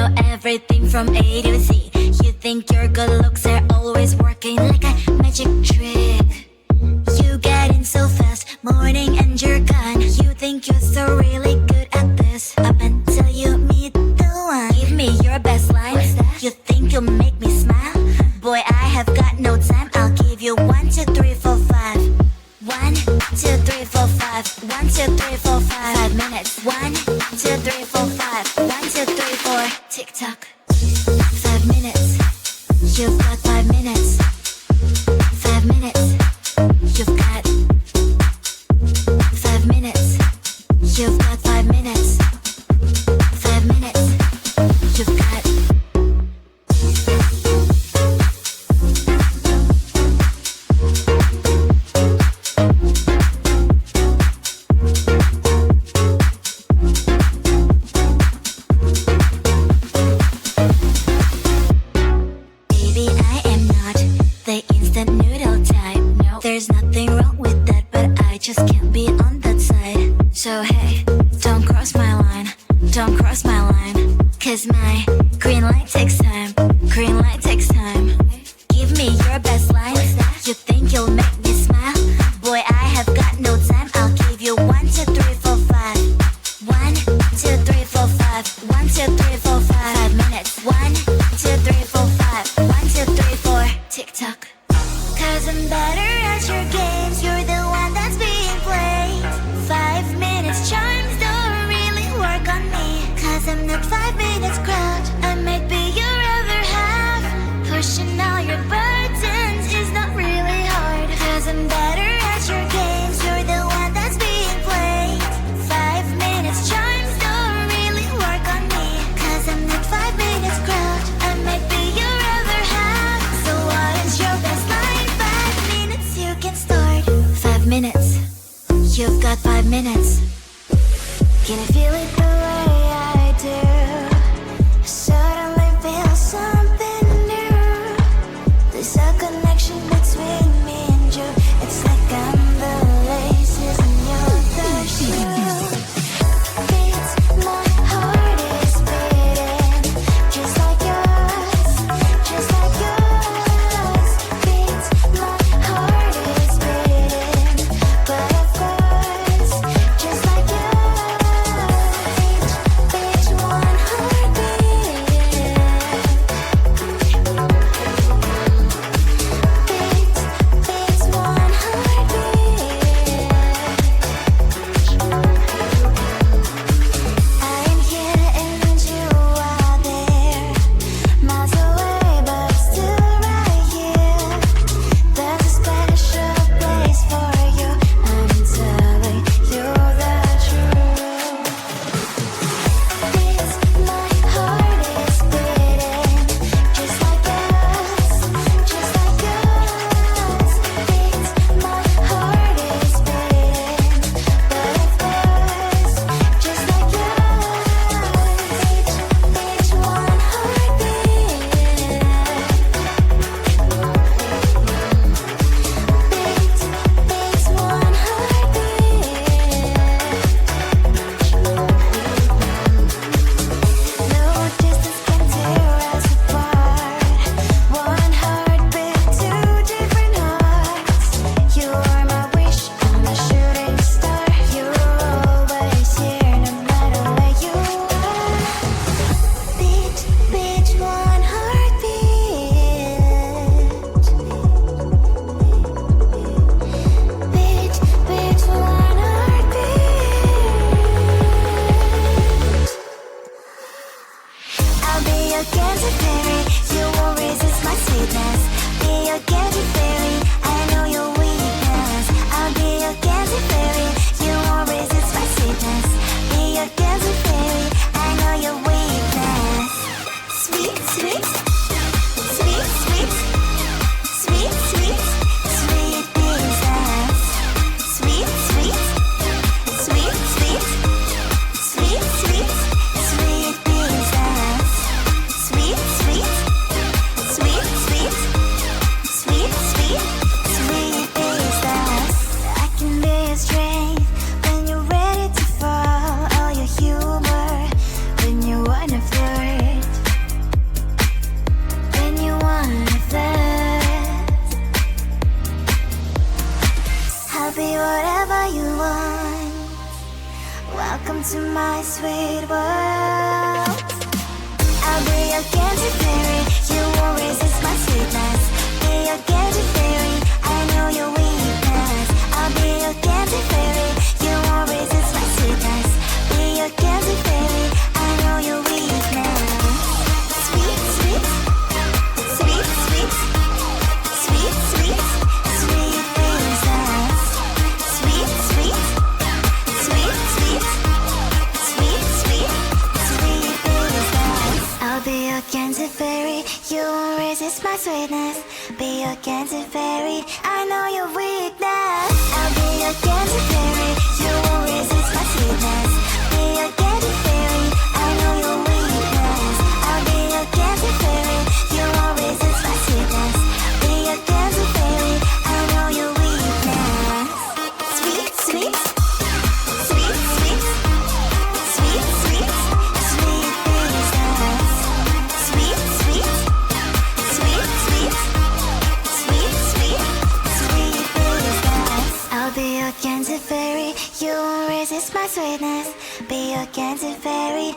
know everything from A to Z. You think your good looks are always working like a magic trick. You get in so fast, morning and you're gone. You think you're so really good at this, up until you meet the one. Give me your best line. You think you'll make me smile? Boy, I have got no time. I'll give you 1, 2, 3, 4, 5. 1, 2, 3, 4, 5. 1, 2, 3, 4, 5. 5 minutes. 1, 2, 3, 4, 5. 1, 2, 3, 4. Tick tock. 5 minutes. You've got 5 minutes. 5 minutes. You've got 5 minutes. You've got 5 minutes. 5 minutes. You've got. Baby, I am not the instant noodle type. No, there's nothing wrong with that, but I just can't be on that side. So hey, don't cross my line. Don't cross my line. Cause my green light takes time. Green light takes time. Give me your best line. You think you'll make me smile? Boy, I have got no time. I'll give you 1, 2, 3, 4, 5. 1, 2, 3, 4, 5. 1, 2, 3, 4, 5. 5 minutes. 1, 2, 3, 4, 5. 1, 2, 3, 4. Tick tock. Cause I'm better at your games. You're the one that's being played. 5 minutes charms don't really work on me. Cause I'm not 5 minutes crowd. I might be your other half. Pushing all your burdens is not really hard. Cause I'm better at your games. You're the one that's being played. 5 minutes charms don't really work on me. Cause I'm not 5 minutes crowd. I might be your other half. So what is your best line? 5 minutes you can start. 5 minutes. You've got 5 minutes. Can you feel it the way I do? I suddenly feel something new. There's a connection between me and you. It's like I'm the laces and you're the shoe. Beats, my heart is beating just like yours, just like yours. Beats, my heart is beating, but of course, just like yours. Beats, one heartbeat. Beats, one heartbeat. I am here and you are there, miles away but still right here. There's a special place for you. I'm telling you the truth. Beats, my heart is beating just like yours, just like yours. Beats, my heart is beating, but of course, just like yours. Beats, one heartbeat. Beats, one heartbeat. No distance can tear us apart. One heartbeat, two different hearts. You are my wish, I'm a shooting star. You're always here, no matter where you are. Beat, beat, one heartbeat. Beat, beat, one heartbeat. I'll be your candy fairy. You won't resist my sweetness. Be your candy fairy. I know your weakness. I'll be your candy fairy. You won't resist my sweetness. Be your candy fairy. I know your weakness. Sweet, sweet, sweet, sweet, sweet, sweet, sweet princess. Sweet, sweet, sweet, sweet, sweet, sweet, sweet princess. Sweet, sweet, gadget fairy, you won't resist my sweetness. Be your gadget fairy, I know your weakness. I'll be your gadget fairy, you won't resist my sweetness. Be your gadget fairy, I know your weakness. Sweet, sweet, sweet, sweet, sweet, sweet, sweet princess. Sweet, sweet, sweet, sweet, sweet, sweet, sweet princess. I'll be your gadget fairy, you won't resist my sweetness. Be your gadget fairy, I know your weakness. I'll be your gadget fairy, you won't resist my sweetness. Be your gadget fairy, I know your weakness. I'll be your gadget fairy, you won't resist my sweetness. Be your gadget fairy, I know your weakness. Sweet, sweet, sweet, sweet, sweet, sweet, sweet princess. Sweet, sweet, sweet, sweet, sweet, sweet, sweet princess. I'll be your gadget fairy, you won't resist my sweetness. Be your gadget fairy,